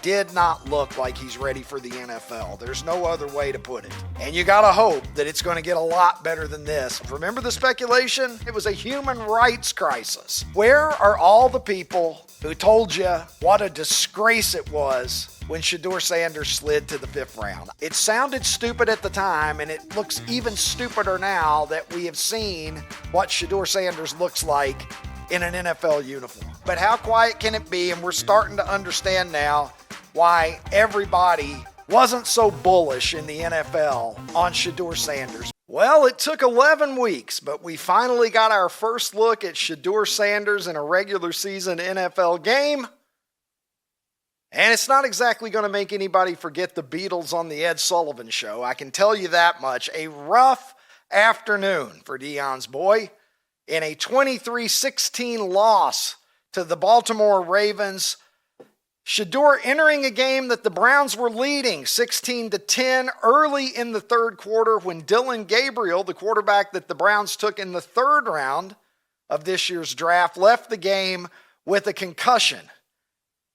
did not look like he's ready for the NFL. There's no other way to put it. And you got to hope that it's going to get a lot better than this. Remember the speculation? It was a human rights crisis. Where are all the people who told you what a disgrace it was when Shedeur Sanders slid to the 5th round? It sounded stupid at the time, and it looks even stupider now that we have seen what Shedeur Sanders looks like in an NFL uniform. But how quiet can it be? And we're starting to understand now why everybody wasn't so bullish in the NFL on Shedeur Sanders. Well, it took 11 weeks, but we finally got our first look at Shedeur Sanders in a regular season NFL game. And it's not exactly going to make anybody forget the Beatles on the Ed Sullivan Show. I can tell you that much. A rough afternoon for Deion's boy in a 23-16 loss to the Baltimore Ravens. Shedeur entering a game that the Browns were leading 16-10 early in the third quarter when Dillon Gabriel, the quarterback that the Browns took in the 3rd round of this year's draft, left the game with a concussion.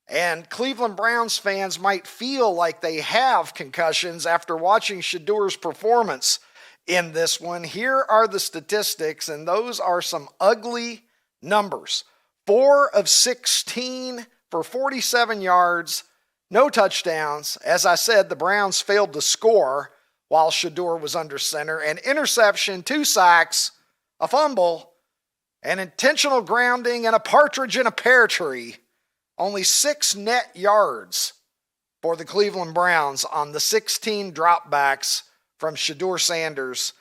And Cleveland Browns fans might feel like they have concussions after watching Shedeur's performance in this one. Here are the statistics, and those are some ugly numbers. 4 of 16 for 47 yards, no touchdowns. As I said, the Browns failed to score while Shedeur was under center. An interception, 2 sacks, a fumble, an intentional grounding, and a partridge in a pear tree. Only 6 net yards for the Cleveland Browns on the 16 dropbacks from Shedeur Sanders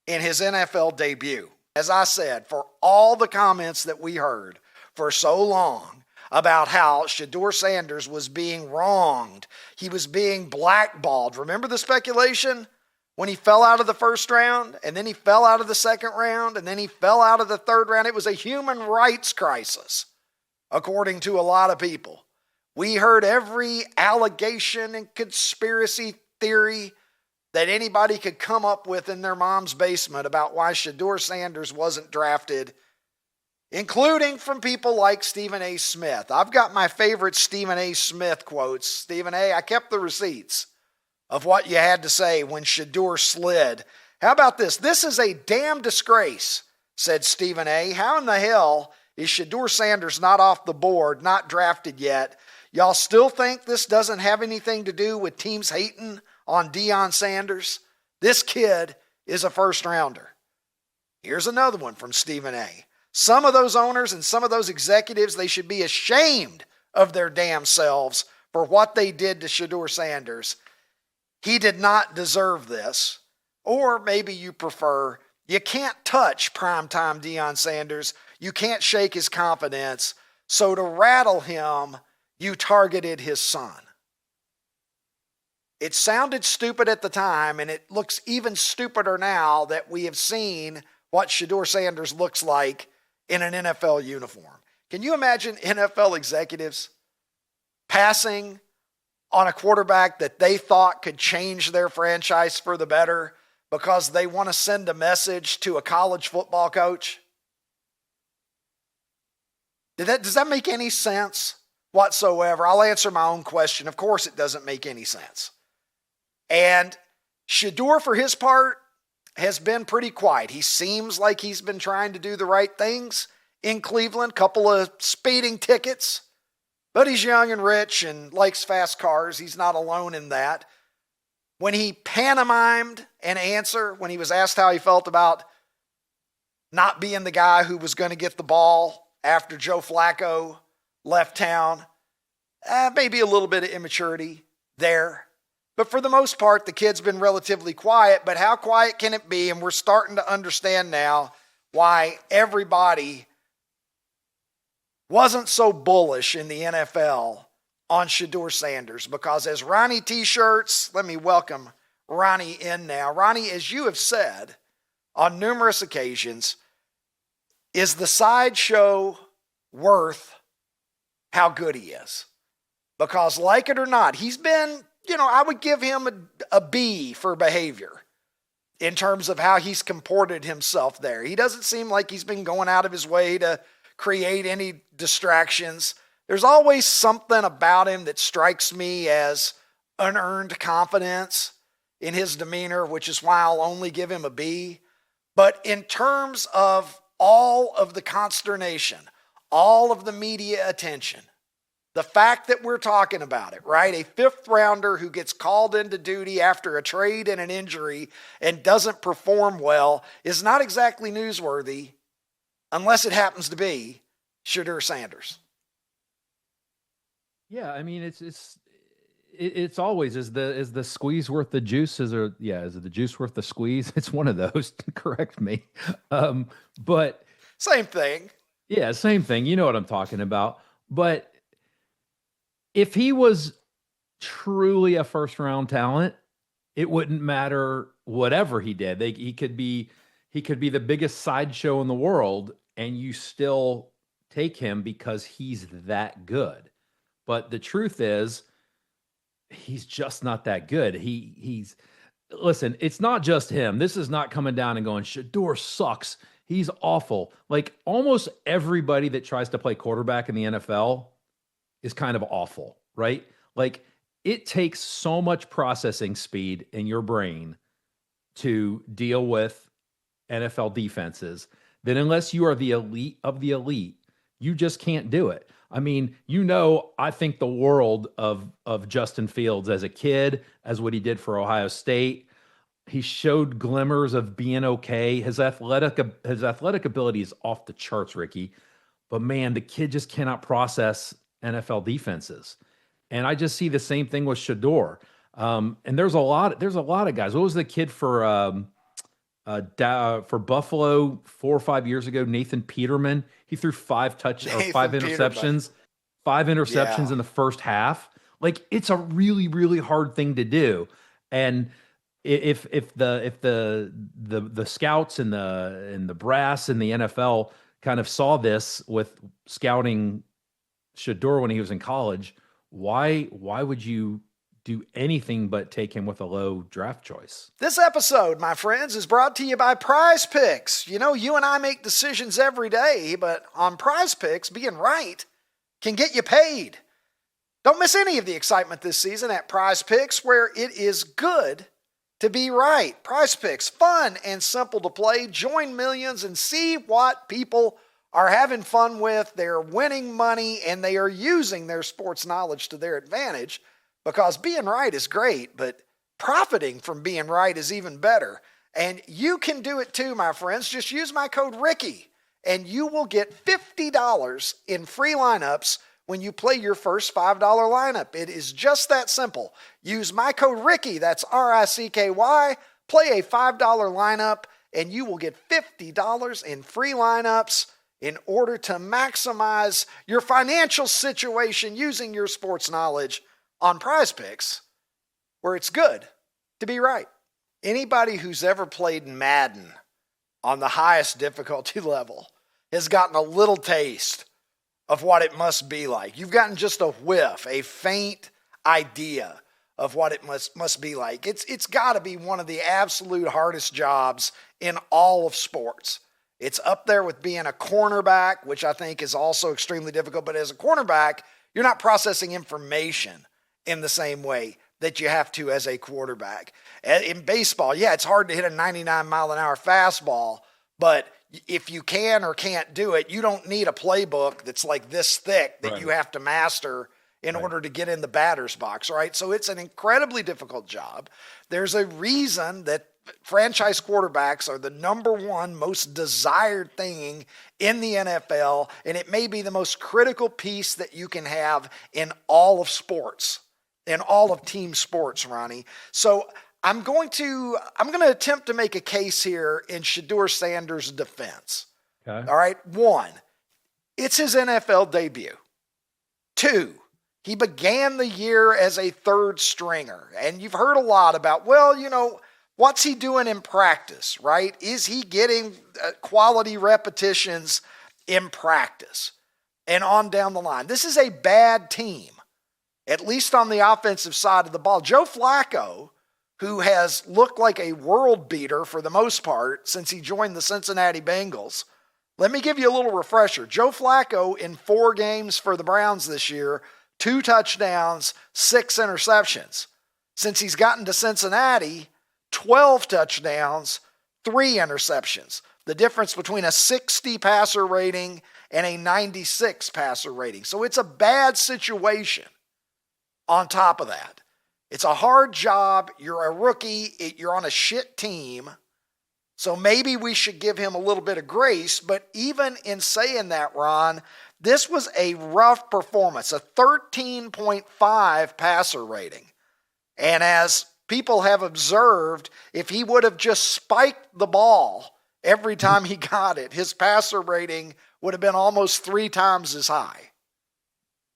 in his NFL debut. As I said, for all the comments that we heard for so long about how Shedeur Sanders was being wronged, he was being blackballed. Remember the speculation? When he fell out of the 1st round, and then he fell out of the 2nd round, and then he fell out of the 3rd round. It was a human rights crisis, according to a lot of people. We heard every allegation and conspiracy theory that anybody could come up with in their mom's basement about why Shedeur Sanders wasn't drafted, including from people like Stephen A. Smith. I've got my favorite Stephen A. Smith quotes. Stephen A., I kept the receipts of what you had to say when Shedeur slid. How about this? This is a damn disgrace, said Stephen A. How in the hell is Shedeur Sanders not off the board, not drafted yet? Y'all still think this doesn't have anything to do with teams hating on Deion Sanders? This kid is a 1st rounder. Here's another one from Stephen A. Some of those owners and some of those executives, they should be ashamed of their damn selves for what they did to Shedeur Sanders. He did not deserve this. Or maybe you prefer, you can't touch primetime Deion Sanders. You can't shake his confidence. So to rattle him, you targeted his son. It sounded stupid at the time, and it looks even stupider now that we have seen what Shedeur Sanders looks like in an NFL uniform. Can you imagine NFL executives passing on a quarterback that they thought could change their franchise for the better because they want to send a message to a college football coach? Does that make any sense whatsoever? I'll answer my own question. Of course it doesn't make any sense. And Shedeur, for his part, has been pretty quiet. He seems like he's been trying to do the right things in Cleveland. Couple of speeding tickets. But he's young and rich and likes fast cars. He's not alone in that. When he pantomimed an answer, when he was asked how he felt about not being the guy who was going to get the ball after Joe Flacco left town, maybe a little bit of immaturity there. But for the most part, the kid's been relatively quiet. But how quiet can it be? And we're starting to understand now why everybody wasn't so bullish in the NFL on Shedeur Sanders. Because as Ronnie T-shirts, let me welcome Ronnie in now. Ronnie, as you have said on numerous occasions, is the sideshow worth how good he is? Because like it or not, he's been, I would give him a B for behavior in terms of how he's comported himself there. He doesn't seem like he's been going out of his way to create any distractions. There's always something about him that strikes me as unearned confidence in his demeanor, which is why I'll only give him a B. But in terms of all of the consternation, all of the media attention, the fact that we're talking about it, right? A fifth rounder who gets called into duty after a trade and an injury and doesn't perform well is not exactly newsworthy unless it happens to be Shedeur Sanders. Yeah, I mean it's always is the squeeze worth the juice? Is it the juice worth the squeeze? It's one of those. Correct me. But same thing. Yeah, same thing. You know what I'm talking about. But if he was truly a first round talent, it wouldn't matter whatever he did. He could be the biggest sideshow in the world, and you still take him because he's that good. But the truth is, he's just not that good. Listen, it's not just him. This is not coming down and going, Shedeur sucks. He's awful. Like almost everybody that tries to play quarterback in the NFL is kind of awful, right? Like it takes so much processing speed in your brain to deal with NFL defenses that unless you are the elite of the elite, you just can't do it. I mean, I think the world of Justin Fields as a kid, as what he did for Ohio State. He showed glimmers of being okay. His athletic ability is off the charts, Ricky. But man, the kid just cannot process NFL defenses. And I just see the same thing with Shedeur. And there's a lot of guys. What was the kid for Buffalo 4 or 5 years ago? Nathan Peterman. He threw five interceptions in the first half. Like it's a really, really hard thing to do. And if the scouts and the brass in the NFL kind of saw this with scouting Shedeur when he was in college, why would you do anything but take him with a low draft choice? This episode, my friends, is brought to you by PrizePicks. You know, you and I make decisions every day, but on PrizePicks, being right can get you paid. Don't miss any of the excitement this season at PrizePicks, where it is good to be right. PrizePicks, fun and simple to play. Join millions and see what people are having fun with. They're winning money and they are using their sports knowledge to their advantage, because being right is great, but profiting from being right is even better. And you can do it too, my friends. Just use my code Ricky and you will get $50 in free lineups when you play your first $5 lineup. It is just that simple. Use my code Ricky, that's RICKY, play a $5 lineup, and you will get $50 in free lineups in order to maximize your financial situation using your sports knowledge on PrizePicks, where it's good to be right. Anybody who's ever played Madden on the highest difficulty level has gotten a little taste of what it must be like. You've gotten just a whiff, a faint idea of what it must be like. It's got to be one of the absolute hardest jobs in all of sports. It's up there with being a cornerback, which I think is also extremely difficult. But as a cornerback, you're not processing information in the same way that you have to as a quarterback. In baseball, yeah, it's hard to hit a 99-mile-an-hour fastball, but if you can or can't do it, you don't need a playbook that's like this thick that you have to master in order to get in the batter's box, right? So it's an incredibly difficult job. There's a reason that franchise quarterbacks are the number one most desired thing in the NFL, and it may be the most critical piece that you can have in all of sports, in all of team sports, Ronnie. So I'm going to attempt to make a case here in Shedeur Sanders' defense. Okay. All right. 1, it's his NFL debut. 2, he began the year as a third stringer. And you've heard a lot about, what's he doing in practice, right? Is he getting quality repetitions in practice and on down the line? This is a bad team, at least on the offensive side of the ball. Joe Flacco, who has looked like a world beater for the most part since he joined the Cincinnati Bengals, Let me give you a little refresher. Joe Flacco in 4 games for the Browns this year, 2 touchdowns, 6 interceptions. Since he's gotten to Cincinnati, 12 touchdowns, 3 interceptions. The difference between a 60 passer rating and a 96 passer rating. So it's a bad situation on top of that. It's a hard job. You're a rookie. You're on a shit team. So maybe we should give him a little bit of grace. But even in saying that, Ron, this was a rough performance, a 13.5 passer rating. And as people have observed, if he would have just spiked the ball every time he got it, his passer rating would have been almost 3 times as high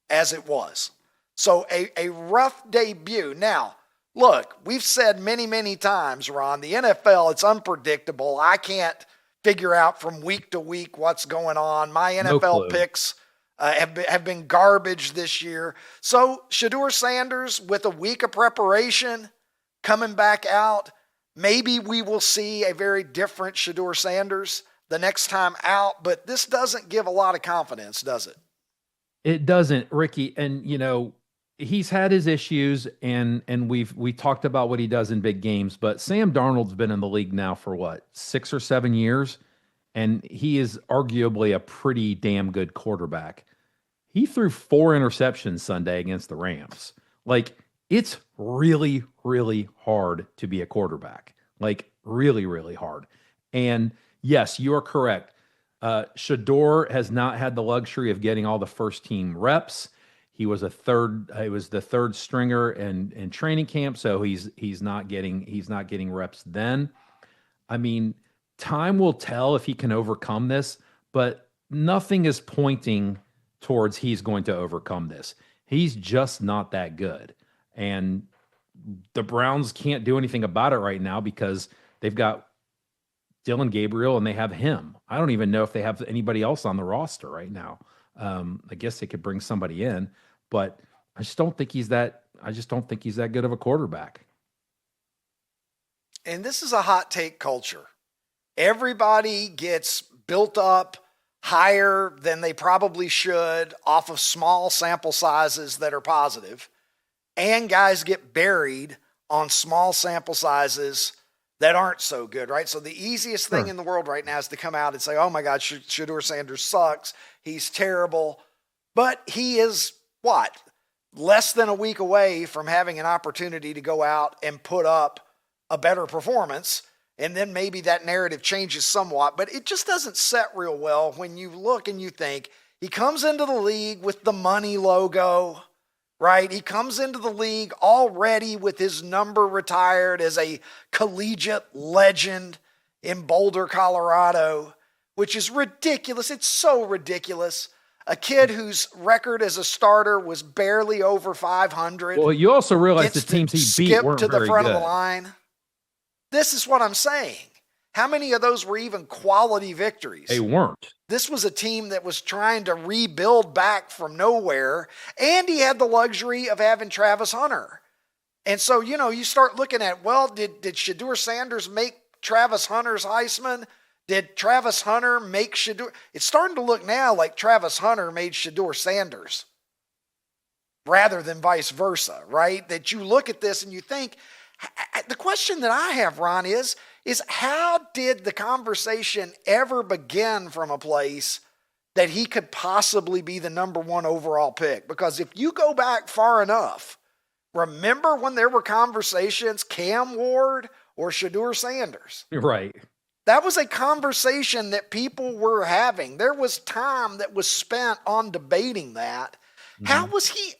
as it was. So a rough debut. Now, look, we've said many, many times, Ron, the NFL, it's unpredictable. I can't figure out from week to week what's going on. My NFL picks have been garbage this year. So Shedeur Sanders, with a week of preparation, coming back out, maybe we will see a very different Shedeur Sanders the next time out. But this doesn't give a lot of confidence, does it? It doesn't, Ricky. And, he's had his issues, and we talked about what he does in big games, but Sam Darnold's been in the league now for what, 6 or 7 years, and he is arguably a pretty damn good quarterback. He threw 4 interceptions Sunday against the Rams. Like, it's really, really hard to be a quarterback. Like, really, really hard. And yes, you are correct. Shedeur has not had the luxury of getting all the first team reps. He was the third stringer in training camp, so he's not getting reps then. I mean, time will tell if he can overcome this, but nothing is pointing towards he's going to overcome this. He's just not that good. And the Browns can't do anything about it right now because they've got Dylan Gabriel and they have him. I don't even know if they have anybody else on the roster right now. I guess they could bring somebody in, but I just don't think he's that good of a quarterback. And this is a hot take culture. Everybody gets built up higher than they probably should off of small sample sizes that are positive, and guys get buried on small sample sizes that aren't so good, right? So the easiest thing in the world right now is to come out and say, oh my God, Shedeur Sanders sucks. He's terrible. But he is, less than a week away from having an opportunity to go out and put up a better performance. And then maybe that narrative changes somewhat, but it just doesn't set real well when you look and you think he comes into the league with the money logo, right? He comes into the league already with his number retired as a collegiate legend in Boulder, Colorado, which is ridiculous. It's so ridiculous. A kid whose record as a starter was barely over 500. Well, you also realize the teams he beat weren't to the very front good. Of the line. This is what I'm saying. How many of those were even quality victories? They weren't. This was a team that was trying to rebuild back from nowhere, and he had the luxury of having Travis Hunter. And so, you start looking at, did Shedeur Sanders make Travis Hunter's Heisman? Did Travis Hunter make Shedeur? It's starting to look now like Travis Hunter made Shedeur Sanders rather than vice versa, right? That you look at this and you think, the question that I have, Ron, is how did the conversation ever begin from a place that he could possibly be the number 1 overall pick? Because if you go back far enough, remember when there were conversations, Cam Ward or Shedeur Sanders? Right. That was a conversation that people were having. There was time that was spent on debating that. Mm-hmm. How was he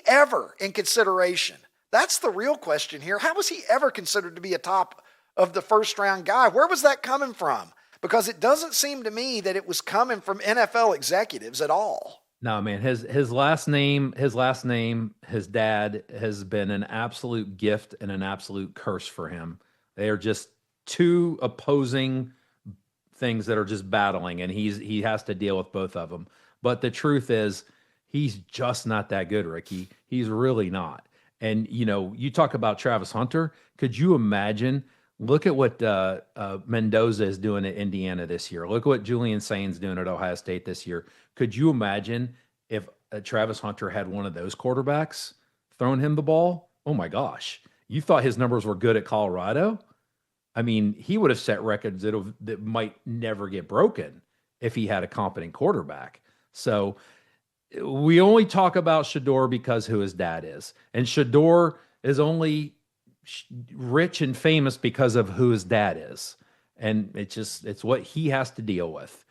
ever in consideration? That's the real question here. How was he ever considered to be a top of the first round guy? Where was that coming from? Because it doesn't seem to me that it was coming from NFL executives at all. No, man, his last name, his dad has been an absolute gift and an absolute curse for him. They are just two opposing things that are just battling, and he has to deal with both of them. But the truth is, he's just not that good, Ricky. He's really not. And, you talk about Travis Hunter. Could you imagine Look at what Mendoza is doing at Indiana this year. Look at what Julian Sainz doing at Ohio State this year. Could you imagine if Travis Hunter had one of those quarterbacks throwing him the ball? Oh my gosh. You thought his numbers were good at Colorado? I mean, he would have set records that might never get broken if he had a competent quarterback. So we only talk about Shedeur because who his dad is. And Shedeur is only rich and famous because of who his dad is. And it's what he has to deal with.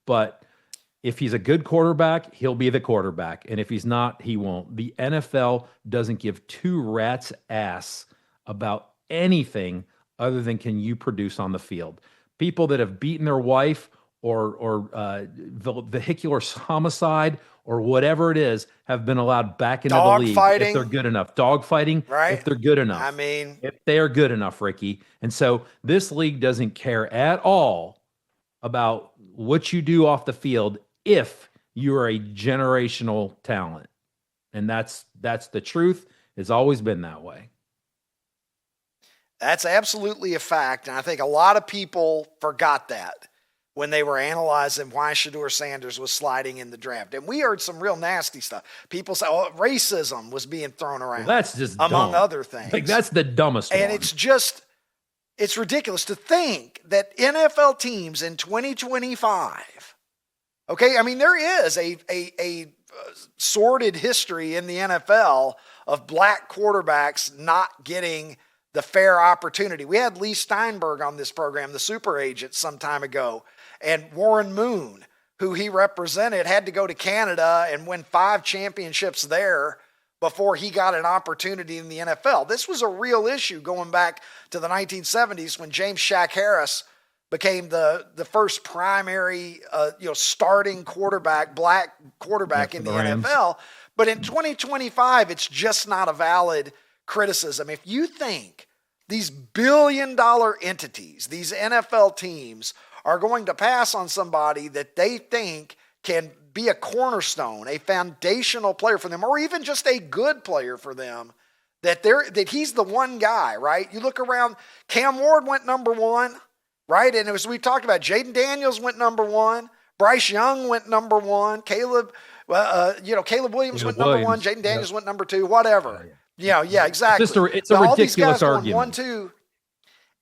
But if he's a good quarterback, he'll be the quarterback. And if he's not, he won't. The NFL doesn't give two rats' ass about anything other than can you produce on the field. People that have beaten their wife or vehicular homicide or whatever it is have been allowed back into the league if they're good enough. Dog fighting, right? If they're good enough. I mean, if they are good enough, Ricky. And so this league doesn't care at all about what you do off the field if you are a generational talent. And that's the truth. It's always been that way. That's absolutely a fact. And I think a lot of people forgot that when they were analyzing why Shedeur Sanders was sliding in the draft. And we heard some real nasty stuff. People say, racism was being thrown around. Well, that's just among dumb. Other things. Like, that's the dumbest and one. It's ridiculous to think that NFL teams in 2025, okay, I mean, there is a sordid history in the NFL of black quarterbacks not getting the fair opportunity. We had Lee Steinberg on this program, the super agent, some time ago. And Warren Moon, who he represented, had to go to Canada and win 5 championships there before he got an opportunity in the NFL. This was a real issue going back to the 1970s when James Shaq Harris became the first primary starting quarterback, black quarterback in the NFL. But in 2025, it's just not a valid criticism. If you think these billion-dollar entities, these NFL teams, are going to pass on somebody that they think can be a cornerstone, a foundational player for them, or even just a good player for them, that he's the one guy, right? You look around, Cam Ward went number 1, right? And as we talked about, Jaden Daniels went number 1, Bryce Young went number 1, Caleb Williams went number 1, Jaden Daniels went number 2, whatever. Yeah, exactly. It's a ridiculous argument. 1, 2,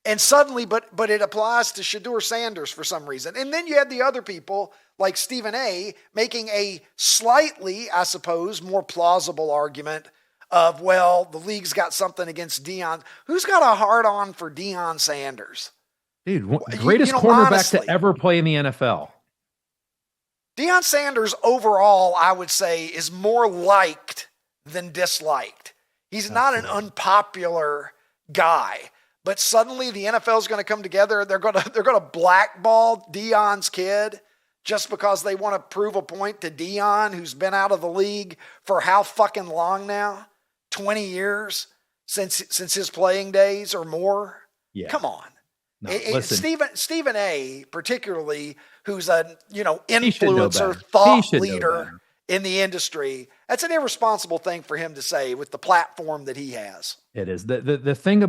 and suddenly, but it applies to Shedeur Sanders for some reason. And then you had the other people like Stephen A. making a slightly, I suppose, more plausible argument of, well, the league's got something against Deion. Who's got a hard-on for Deion Sanders? Dude, greatest cornerback honestly, to ever play in the NFL. Deion Sanders overall, I would say, is more liked than disliked. He's not an unpopular guy, but suddenly the NFL is going to come together. They're going to blackball Deion's kid just because they want to prove a point to Deion, who's been out of the league for how fucking long now? 20 years since his playing days or more? Yeah. Come on. No, Stephen A., particularly, who's a influencer, thought leader in the industry, that's an irresponsible thing for him to say with the platform that he has. It is. The thing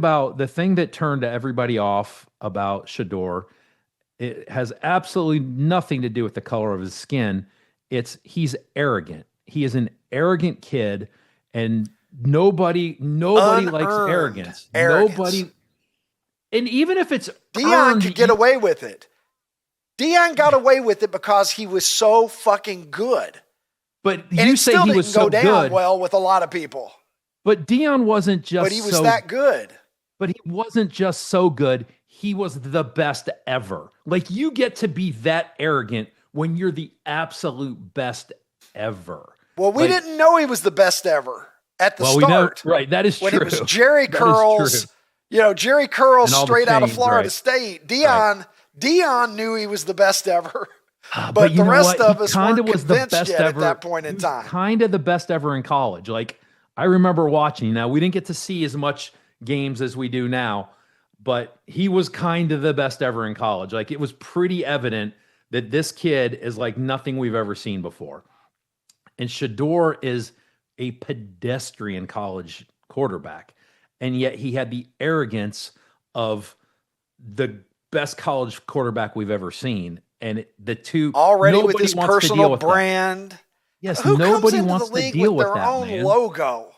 that turned everybody off about Shedeur, it has absolutely nothing to do with the color of his skin. He's arrogant. He is an arrogant kid, and nobody likes arrogance. Nobody. And even if it's Deion could get away with it. Deion got away with it because he was so fucking good. But you say he was so good. Down well with a lot of people. But Deion wasn't just. But he was that good. But he wasn't just so good. He was the best ever. Like, you get to be that arrogant when you're the absolute best ever. Well, we didn't know he was the best ever at the start. We know, right? That is true. When it was Jerry Curls. Jerry Curls straight out of Florida State. Deion knew he was the best ever. But the rest of us weren't convinced yet at that point in time. Kind of the best ever in college. Like, I remember watching. Now, we didn't get to see as much games as we do now, but he was kind of the best ever in college. Like, it was pretty evident that this kid is like nothing we've ever seen before. And Shedeur is a pedestrian college quarterback. And yet he had the arrogance of the best college quarterback we've ever seen. And the two already with nobody his wants to deal personal with that. brand. Yes, Who comes nobody into the wants to league deal with with their that, own man. logo?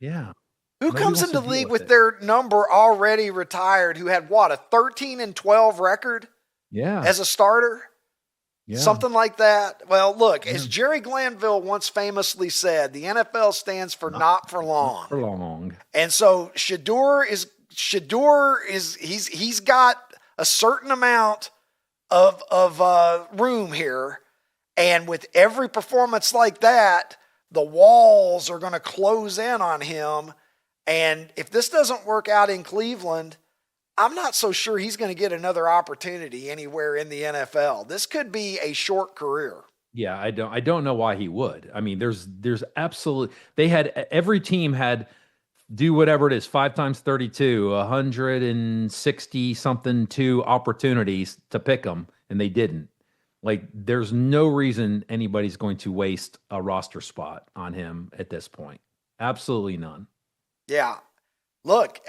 Yeah. Who Nobody comes wants into to the deal league with with it. their number already retired, who had what, a 13-12 record Yeah. as a starter? Yeah. Something like that. Well, look, Yeah. as Jerry Glanville once famously said, the NFL stands for not for long. Not for long. And so Shedeur is he's got a certain amount of room here, and with every performance like that, the walls are going to close in on him. And if this doesn't work out in Cleveland, I'm not so sure he's going to get another opportunity anywhere in the NFL. This could be a short career. Yeah, I don't know why he would. I mean, there's absolutely, every team had do whatever it is, 5 times 32, 160 something 2 opportunities to pick them, and they didn't. Like, there's no reason anybody's going to waste a roster spot on him at this point. Absolutely none. Yeah. Look,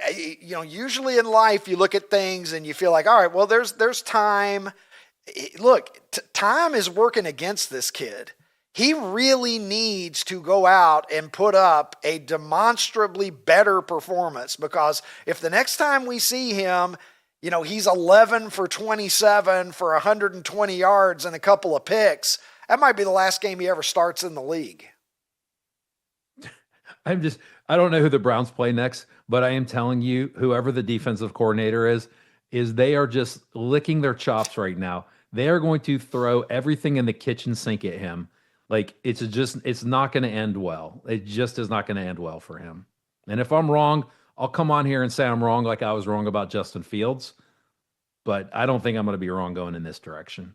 usually in life you look at things and you feel like, all right, well, there's time. Look, time is working against this kid. He really needs to go out and put up a demonstrably better performance, because if the next time we see him, he's 11 for 27 for 120 yards and a couple of picks, that might be the last game he ever starts in the league. I don't know who the Browns play next, but I am telling you, whoever the defensive coordinator is they are just licking their chops right now. They are going to throw everything in the kitchen sink at him. Like, it's not going to end well. It just is not going to end well for him. And if I'm wrong, I'll come on here and say I'm wrong, like I was wrong about Justin Fields. But I don't think I'm going to be wrong going in this direction.